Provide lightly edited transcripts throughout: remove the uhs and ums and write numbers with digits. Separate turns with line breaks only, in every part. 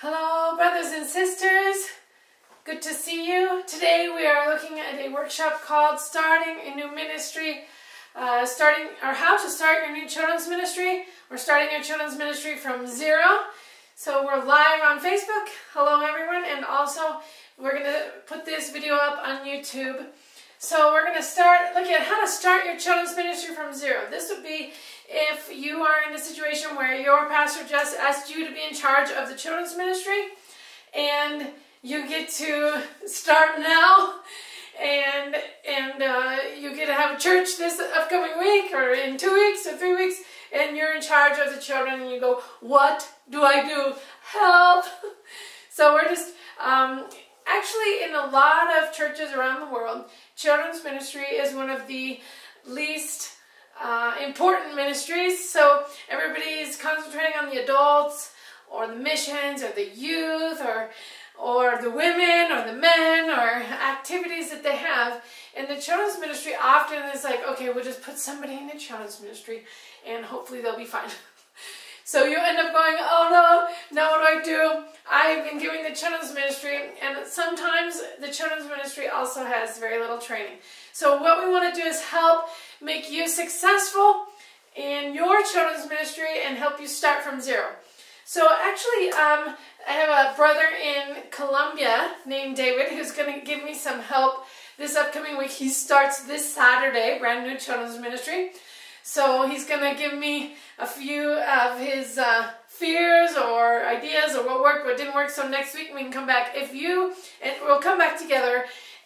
Hello, brothers and sisters. Good to see you. Today we are looking at a workshop called Starting a New Ministry, how to start your new children's ministry. We're starting your children's ministry from zero. So we're live on Facebook. Hello, everyone. And also, we're going to put this video up on YouTube. So we're going to start looking at how to start your children's ministry from zero. This would be if you are in a situation where your pastor just asked you to be in charge of the children's ministry and you get to start now and you get to have a church this upcoming week or in 2 weeks or 3 weeks and you're in charge of the children and you go, what do I do? Help! So we're just, actually in a lot of churches around the world, children's ministry is one of the least important ministries, so everybody is concentrating on the adults or the missions or the youth or the women or the men or activities that they have. And the children's ministry often is like, okay, we'll just put somebody in the children's ministry and hopefully they'll be fine. So you end up going, oh no, now what do I do? I've been doing the children's ministry, and sometimes the children's ministry also has very little training. So what we want to do is help make you successful in your children's ministry and help you start from zero. So actually, I have a brother in Colombia named David who's going to give me some help this upcoming week. He starts this Saturday, brand new children's ministry. So he's going to give me a few of his fears or ideas or what worked, what didn't work. So next week we can come back. And we'll come back together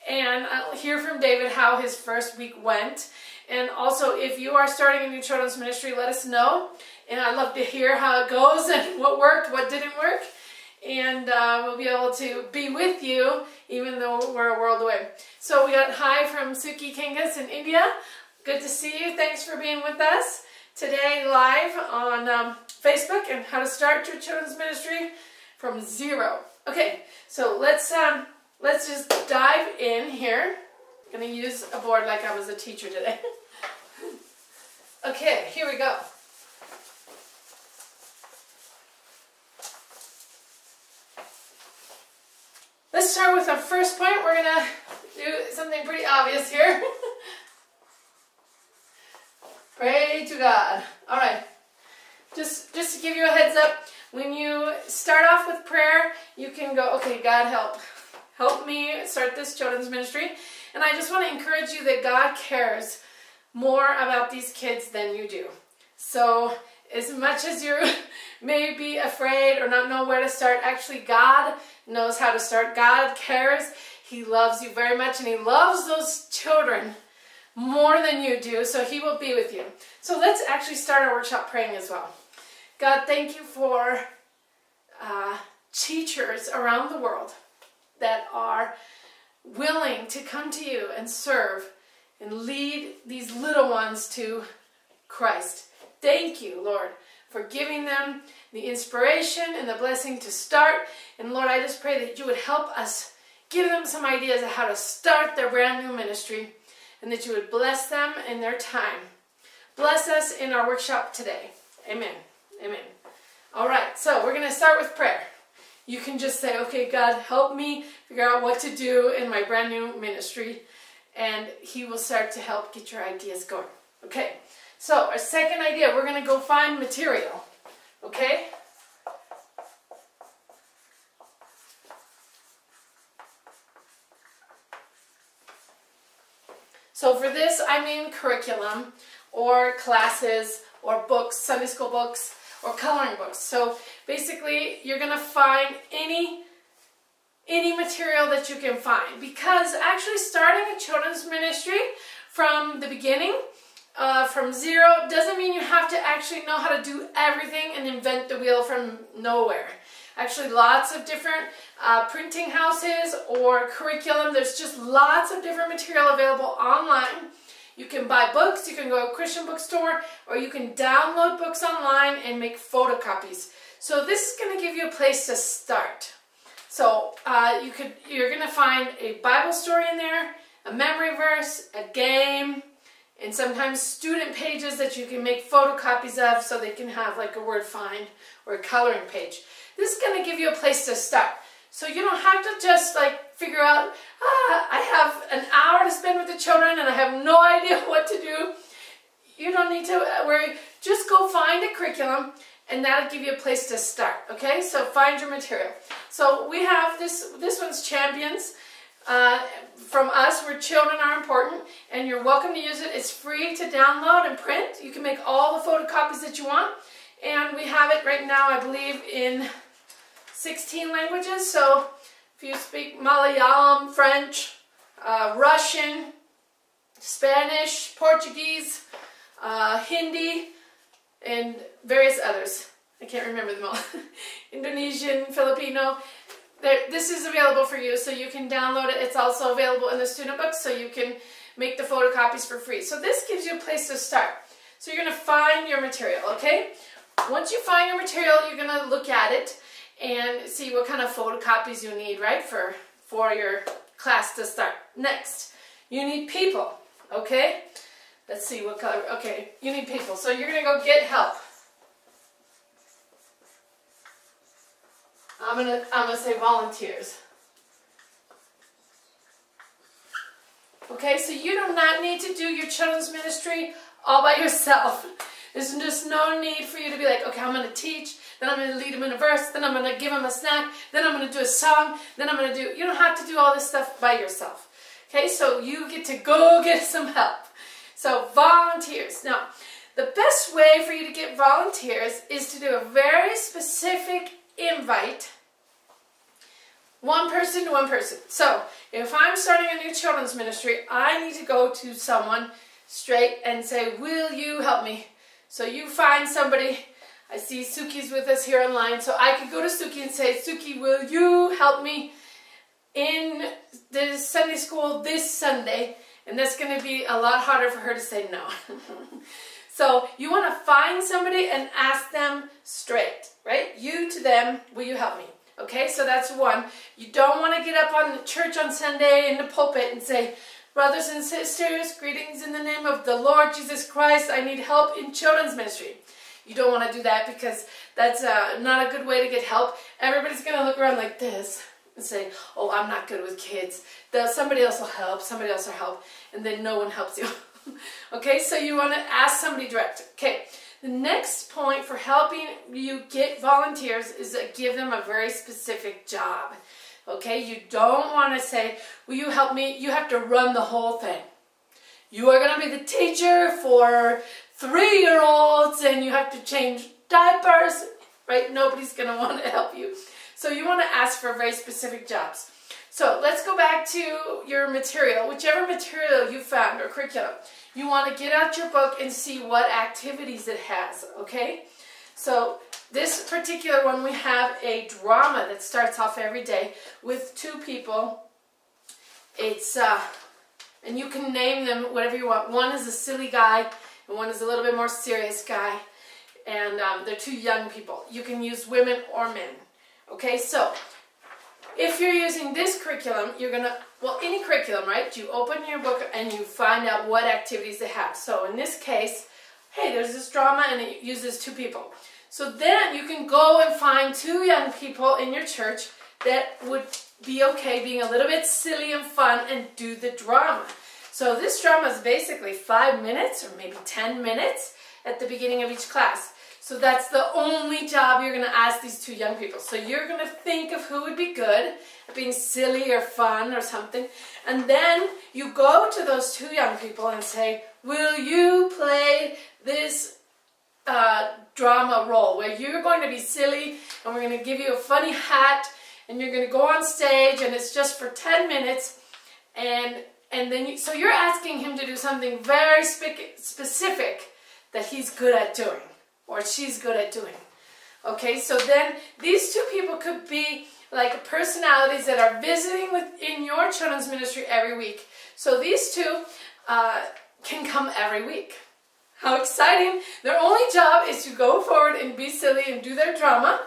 and I'll hear from David how his first week went. And also, if you are starting a new children's ministry, let us know. And I'd love to hear how it goes and what worked, what didn't work. And we'll be able to be with you even though we're a world away. So we got hi from Suki Kangas in India. Good to see you. Thanks for being with us today live on Facebook and how to start your children's ministry from zero. Okay, so let's just dive in here. I'm going to use a board like I was a teacher today. Okay, here we go. Let's start with our first point. We're going to do something pretty obvious here. Pray to God. All right. Just to give you a heads up, when you start off with prayer, you can go, okay, God, help me start this children's ministry. And I just want to encourage you that God cares more about these kids than you do. So as much as you may be afraid or not know where to start, actually God knows how to start. God cares. He loves you very much and He loves those children more than you do, so He will be with you. So let's actually start our workshop praying as well. God, thank you for teachers around the world that are willing to come to you and serve and lead these little ones to Christ. Thank you, Lord, for giving them the inspiration and the blessing to start. And Lord, I just pray that you would help us, give them some ideas of how to start their brand new ministry, and that you would bless them in their time. Bless us in our workshop today. Amen. Amen. All right, so we're going to start with prayer. You can just say, okay, God, help me figure out what to do in my brand new ministry, and He will start to help get your ideas going. Okay, so our second idea, we're going to go find material. Okay? So for this, I mean curriculum or classes or books, Sunday school books or coloring books. So basically, you're going to find any material that you can find, because actually starting a children's ministry from the beginning, from zero, doesn't mean you have to actually know how to do everything and invent the wheel from nowhere. Actually, lots of different printing houses or curriculum. There's just lots of different material available online. You can buy books, you can go to a Christian bookstore, or you can download books online and make photocopies. So this is going to give you a place to start. So you're going to find a Bible story in there, a memory verse, a game, and sometimes student pages that you can make photocopies of so they can have like a word find or a coloring page. This is going to give you a place to start. So you don't have to just like figure out, I have an hour to spend with the children and I have no idea what to do. You don't need to worry. Just go find a curriculum and that'll give you a place to start, okay? So find your material. So we have this one's Champions from us, where children are important, and you're welcome to use it. It's free to download and print. You can make all the photocopies that you want. And we have it right now, I believe, in 16 languages. So if you speak Malayalam, French, Russian, Spanish, Portuguese, Hindi, and various others. I can't remember them all. Indonesian, Filipino. This is available for you, so you can download it. It's also available in the student book, so you can make the photocopies for free. So this gives you a place to start. So you're going to find your material, okay? Once you find your material, you're going to look at it and see what kind of photocopies you need, right, for your class to start. Next, you need people, okay? Let's see what color. Okay, you need people. So you're going to go get help. I'm gonna say volunteers. Okay, so you do not need to do your children's ministry all by yourself. There's just no need for you to be like, okay, I'm going to teach, then I'm going to lead them in a verse, then I'm going to give them a snack, then I'm going to do a song, then I'm going to do... You don't have to do all this stuff by yourself. Okay, so you get to go get some help. So volunteers. Now, the best way for you to get volunteers is to do a very specific invite, one person to one person. So if I'm starting a new children's ministry, I need to go to someone straight and say, will you help me? So you find somebody. I see Suki's with us here online, so I could go to Suki and say, Suki, will you help me in the Sunday school this Sunday? And that's going to be a lot harder for her to say no. So you want to find somebody and ask them straight, right? You to them, will you help me? Okay, so that's one. You don't want to get up on church on Sunday in the pulpit and say, brothers and sisters, greetings in the name of the Lord Jesus Christ. I need help in children's ministry. You don't want to do that because that's not a good way to get help. Everybody's going to look around like this and say, oh, I'm not good with kids. Somebody else will help, somebody else will help, and then no one helps you. Okay, so you want to ask somebody direct. Okay, the next point for helping you get volunteers is to give them a very specific job. Okay, you don't want to say, will you help me? You have to run the whole thing. You are going to be the teacher for 3-year-olds and you have to change diapers, right? Nobody's going to want to help you. So you want to ask for very specific jobs. So let's go back to your material. Whichever material you found or curriculum, you want to get out your book and see what activities it has, okay? So this particular one, we have a drama that starts off every day with 2 people. It's, and you can name them whatever you want. One is a silly guy and one is a little bit more serious guy. And they're 2 young people. You can use women or men. Okay, so if you're using this curriculum, you're going to, well, any curriculum, right? You open your book and you find out what activities they have. So in this case, hey, there's this drama and it uses 2 people. So then you can go and find 2 young people in your church that would be okay being a little bit silly and fun and do the drama. So this drama is basically 5 minutes or maybe 10 minutes at the beginning of each class. So that's the only job you're going to ask these 2 young people. So you're going to think of who would be good at being silly or fun or something. And then you go to those 2 young people and say, will you play this drama role where you're going to be silly and we're going to give you a funny hat and you're going to go on stage and it's just for 10 minutes and then so you're asking him to do something very specific that he's good at doing or she's good at doing. Okay, so then these 2 people could be like personalities that are visiting within your children's ministry every week. So these 2 can come every week. How exciting! Their only job is to go forward and be silly and do their drama.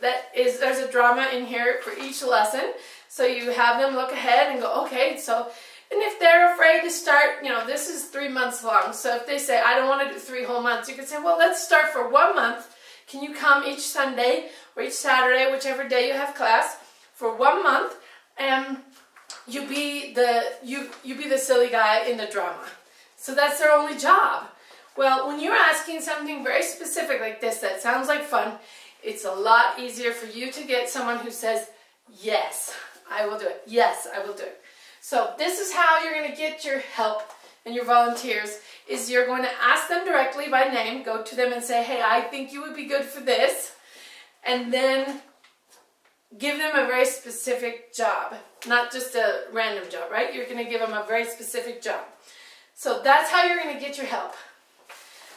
There's a drama in here for each lesson. So you have them look ahead and go, okay, so, and if they're afraid to start, you know, this is 3 months long. So if they say, I don't want to do 3 whole months, you can say, well, let's start for 1 month. Can you come each Sunday or each Saturday, whichever day you have class, for 1 month, and you be the silly guy in the drama. So that's their only job. Well, when you're asking something very specific like this that sounds like fun, it's a lot easier for you to get someone who says, yes, I will do it. Yes, I will do it. So this is how you're going to get your help and your volunteers, is you're going to ask them directly by name, go to them and say, hey, I think you would be good for this, and then give them a very specific job, not just a random job, right? You're going to give them a very specific job. So that's how you're going to get your help.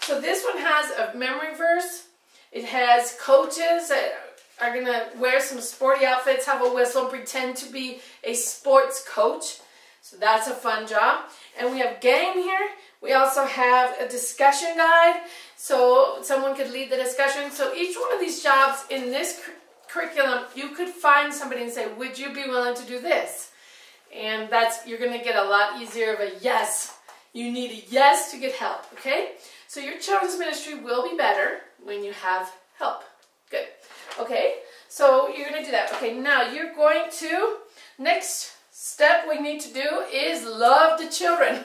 So this one has a memory verse. It has coaches that are going to wear some sporty outfits, have a whistle, and pretend to be a sports coach. So that's a fun job. And we have game here. We also have a discussion guide, so someone could lead the discussion. So each one of these jobs in this curriculum, you could find somebody and say, would you be willing to do this? And you're going to get a lot easier of a yes. You need a yes to get help, okay? So your children's ministry will be better when you have help. Good. Okay, so you're going to do that. Okay, now you're going to, next step we need to do is love the children.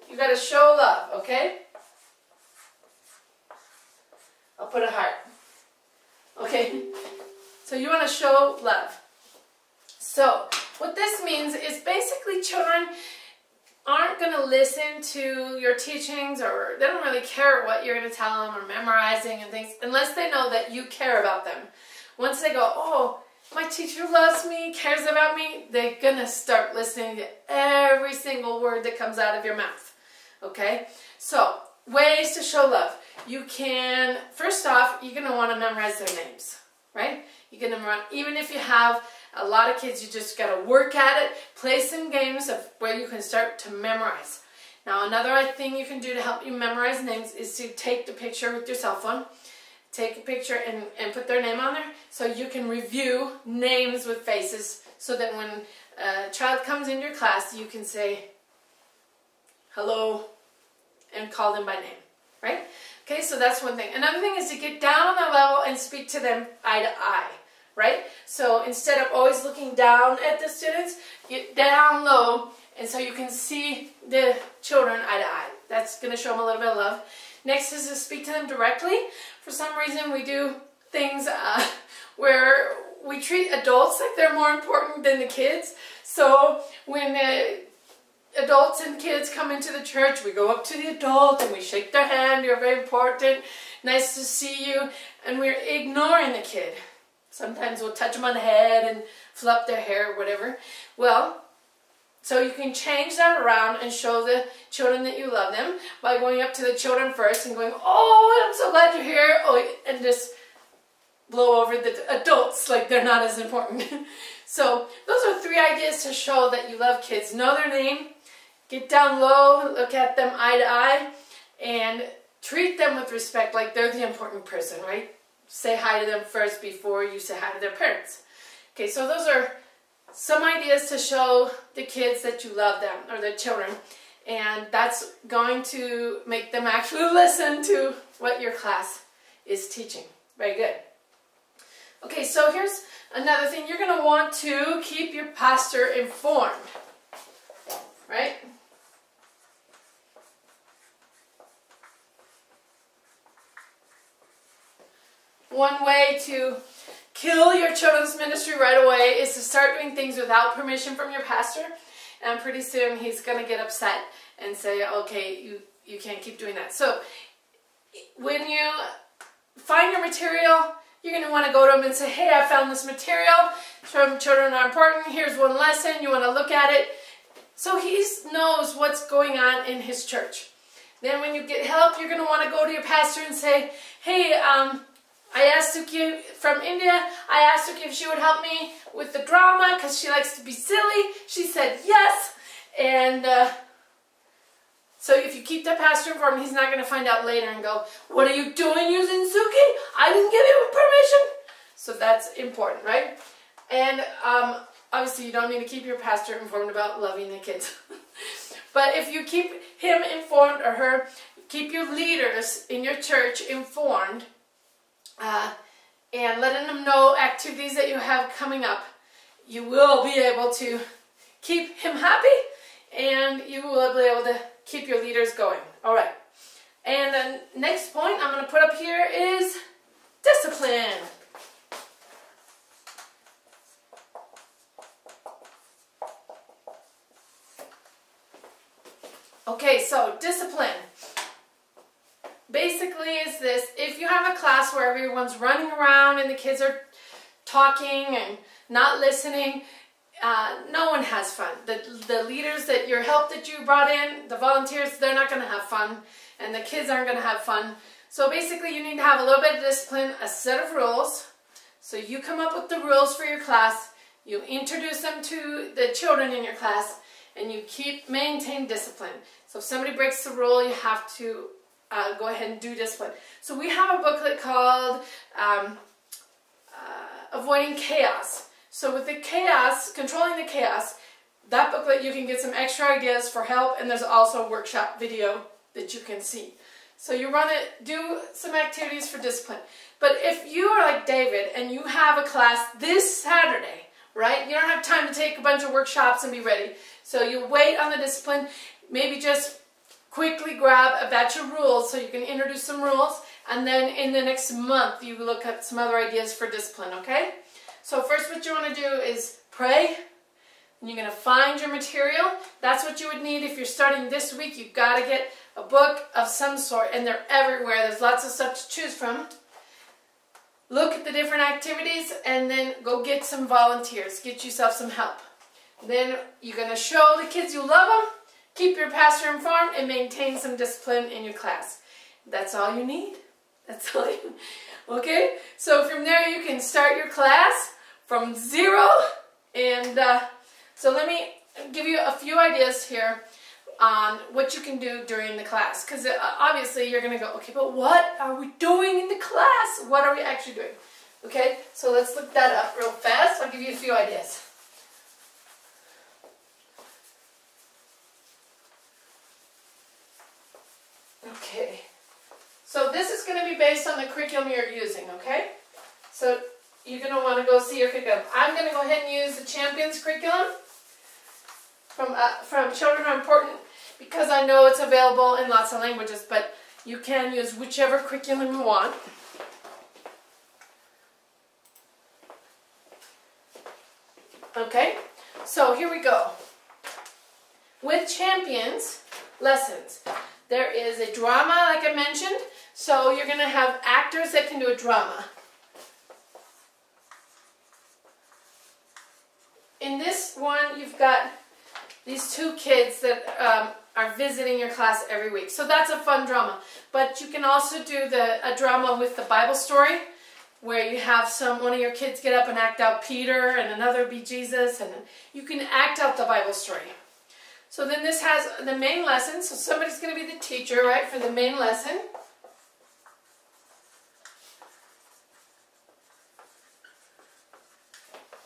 You got to show love, okay? I'll put a heart. Okay, so you want to show love. So what this means is basically children aren't going to listen to your teachings, or they don't really care what you're going to tell them or memorizing and things, unless they know that you care about them. Once they go, oh, my teacher loves me, cares about me, they're going to start listening to every single word that comes out of your mouth. Okay? So, ways to show love. You can, first off, you're going to want to memorize their names, right? You're going to, even if you have a lot of kids, you just got to work at it, play some games of where you can start to memorize. Now, another thing you can do to help you memorize names is to take the picture with your cell phone. Take a picture and put their name on there, so you can review names with faces, so that when a child comes into your class, you can say hello and call them by name, right? Okay, so that's one thing. Another thing is to get down on their level and speak to them eye to eye, right? So instead of always looking down at the students, get down low, and so you can see the children eye to eye. That's going to show them a little bit of love. Next is to speak to them directly. For some reason, we do things where we treat adults like they're more important than the kids. So when adults and kids come into the church, we go up to the adult and we shake their hand. You're very important. Nice to see you. And we're ignoring the kid. Sometimes we'll touch them on the head and fluff their hair or whatever. Well, so you can change that around and show the children that you love them by going up to the children first and going, oh, I'm so glad you're here. Oh, and just blow over the adults like they're not as important. So those are 3 ideas to show that you love kids. Know their name, get down low, look at them eye to eye, and treat them with respect like they're the important person, right? Say hi to them first before you say hi to their parents. Okay, so those are some ideas to show the kids that you love them, or the children, and that's going to make them actually listen to what your class is teaching. Very good. Okay, so here's another thing. You're going to want to keep your pastor informed, right? One way to kill your children's ministry right away is to start doing things without permission from your pastor, and pretty soon he's going to get upset and say, okay, you can't keep doing that. So when you find your material, you're going to want to go to him and say, hey, I found this material from Children Are Important. Here's one lesson. You want to look at it. So he knows what's going on in his church. Then when you get help, you're going to want to go to your pastor and say, hey, I asked Suki from India, I asked Suki if she would help me with the drama because she likes to be silly. She said yes. And so if you keep the pastor informed, he's not going to find out later and go, what are you doing using Suki? I didn't give you permission. So that's important, right? And obviously you don't need to keep your pastor informed about loving the kids. But if you keep him informed, or her, keep your leaders in your church informed, and letting them know activities that you have coming up, you will be able to keep him happy, and you will be able to keep your leaders going. All right. And the next point I'm going to put up here is discipline. Okay, so discipline basically is this: if you have a class where everyone's running around and the kids are talking and not listening, no one has fun. The leaders that your help that you brought in, the volunteers, they're not going to have fun, and the kids aren't going to have fun. So basically you need to have a little bit of discipline, a set of rules. So you come up with the rules for your class, you introduce them to the children in your class, and you maintain discipline. So if somebody breaks the rule, you have to go ahead and do discipline. So we have a booklet called Avoiding Chaos. So with the chaos, controlling the chaos, that booklet you can get some extra ideas for help, and there's also a workshop video that you can see. So you do some activities for discipline. But if you are like David and you have a class this Saturday, right? You don't have time to take a bunch of workshops and be ready. So you wait on the discipline, maybe just quickly grab a batch of rules so you can introduce some rules, and then in the next month you look at some other ideas for discipline, okay? So first what you want to do is pray, and you're going to find your material. That's what you would need if you're starting this week. You've got to get a book of some sort, and they're everywhere. There's lots of stuff to choose from. Look at the different activities, and then go get some volunteers. Get yourself some help. Then you're going to show the kids you love them, keep your pastor informed, and maintain some discipline in your class. That's all you need. That's all you need. Okay? So from there you can start your class from zero. And so let me give you a few ideas here on what you can do during the class. Because obviously you're going to go, okay, but what are we doing in the class? What are we actually doing? Okay? So let's look that up real fast. I'll give you a few ideas. Okay, so this is going to be based on the curriculum you're using, okay? So you're going to want to go see your curriculum. I'm going to go ahead and use the Champions curriculum from Children Are Important, because I know it's available in lots of languages, but you can use whichever curriculum you want. Okay, so here we go. With Champions lessons, there is a drama, like I mentioned, so you're going to have actors that can do a drama. In this one, you've got these two kids that are visiting your class every week. So that's a fun drama. But you can also do a drama with the Bible story, where you have one of your kids get up and act out Peter, and another be Jesus, and you can act out the Bible story. So then this has the main lesson, so somebody's going to be the teacher, right, for the main lesson.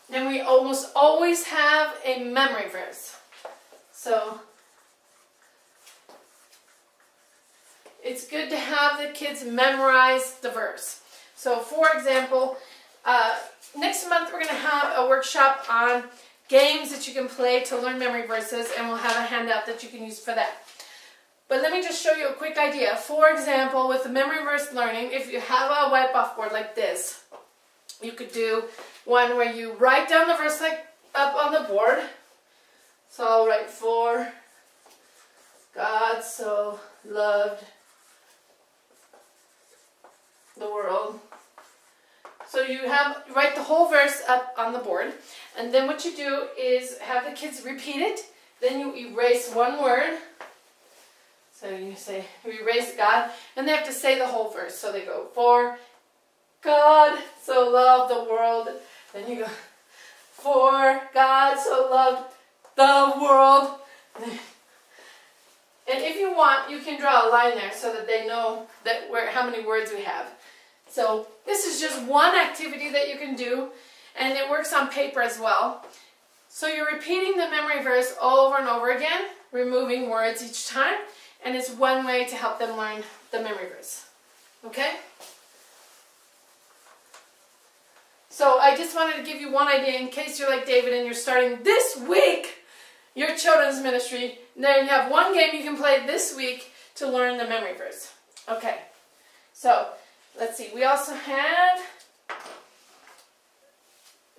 Then we almost always have a memory verse. So it's good to have the kids memorize the verse. So for example, next month we're going to have a workshop on games that you can play to learn memory verses, and we'll have a handout that you can use for that. But let me just show you a quick idea. For example, with the memory verse learning, if you have a wipe-off board like this, you could do one where you write down the verse like up on the board. So I'll write, for God so loved the world. So you write the whole verse up on the board, and then what you do is have the kids repeat it. Then you erase one word. So you say, you erase God, and they have to say the whole verse. So they go, for God so loved the world. Then you go, for God so loved the world. And if you want, you can draw a line there so that they know how many words we have. So this is just one activity that you can do, and it works on paper as well. So you're repeating the memory verse over and over again, removing words each time, and it's one way to help them learn the memory verse. Okay? So I just wanted to give you one idea in case you're like David and you're starting this week your children's ministry. Then you have one game you can play this week to learn the memory verse. Okay, so let's see. We also have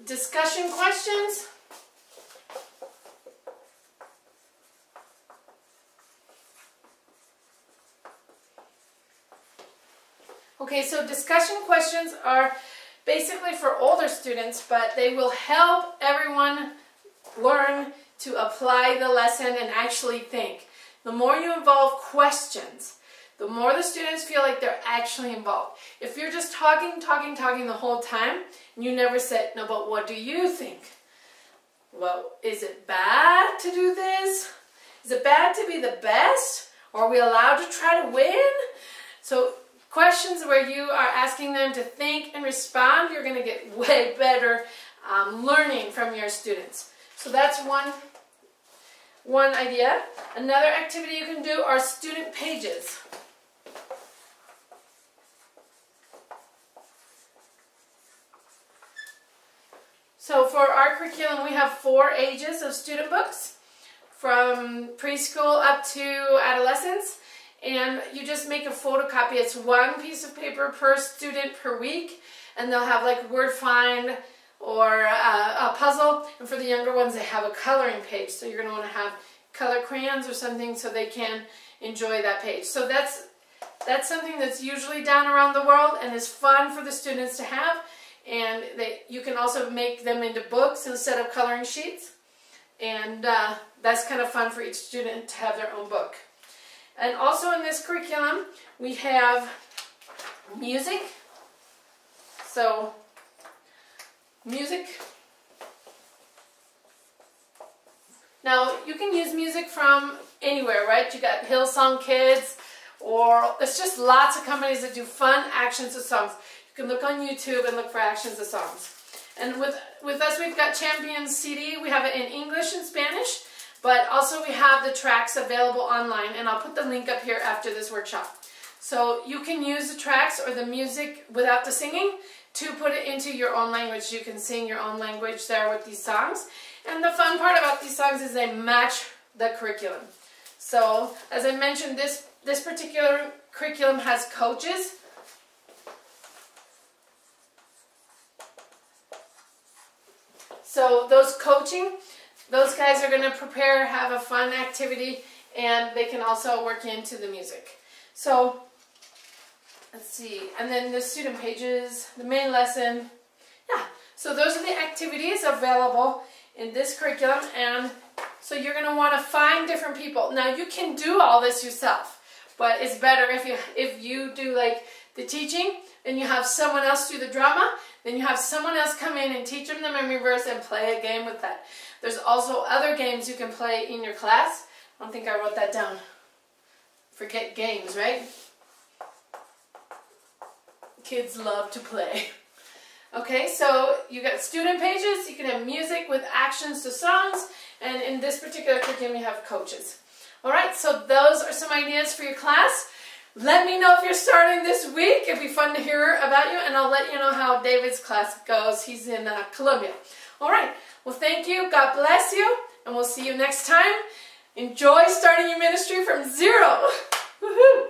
discussion questions. Okay, so discussion questions are basically for older students, but they will help everyone learn to apply the lesson and actually think. The more you involve questions, the more the students feel like they're actually involved. If you're just talking the whole time, and you never said, no, but what do you think? Well, is it bad to do this? Is it bad to be the best? Are we allowed to try to win? So questions where you are asking them to think and respond, you're going to get way better learning from your students. So that's one idea. Another activity you can do are student pages. So for our curriculum, we have 4 ages of student books, from preschool up to adolescence. And you just make a photocopy. It's 1 piece of paper per student per week, and they'll have like word find or a puzzle. And for the younger ones, they have a coloring page. So you're going to want to have color crayons or something so they can enjoy that page. So that's something that's usually done around the world and is fun for the students to have. And you can also make them into books instead of coloring sheets. And that's kind of fun for each student to have their own book. And also in this curriculum, we have music. So, music. Now, you can use music from anywhere, right? You got Hillsong Kids, or there's just lots of companies that do fun actions to songs. You can look on YouTube and look for actions to songs. And with us, we've got Champions CD. We have it in English and Spanish. But also we have the tracks available online, and I'll put the link up here after this workshop. So you can use the tracks or the music without the singing to put it into your own language. You can sing your own language there with these songs. And the fun part about these songs is they match the curriculum. So as I mentioned, this particular curriculum has coaches. So those guys are going to prepare, have a fun activity, and they can also work into the music. So, let's see, and then the student pages, the main lesson. Yeah, so those are the activities available in this curriculum, and so you're going to want to find different people. Now, you can do all this yourself, but it's better if you do like the teaching, and you have someone else do the drama, then you have someone else come in and teach them the memory verse and play a game with that. There's also other games you can play in your class. I don't think I wrote that down. Forget games, right? Kids love to play. Okay, so you got student pages, you can have music with actions to songs, and in this particular curriculum you have coaches. Alright, so those are some ideas for your class. Let me know if you're starting this week. It'd be fun to hear about you, and I'll let you know how David's class goes. He's in Colombia. Alright, well thank you, God bless you, and we'll see you next time. Enjoy starting your ministry from 0. Woohoo!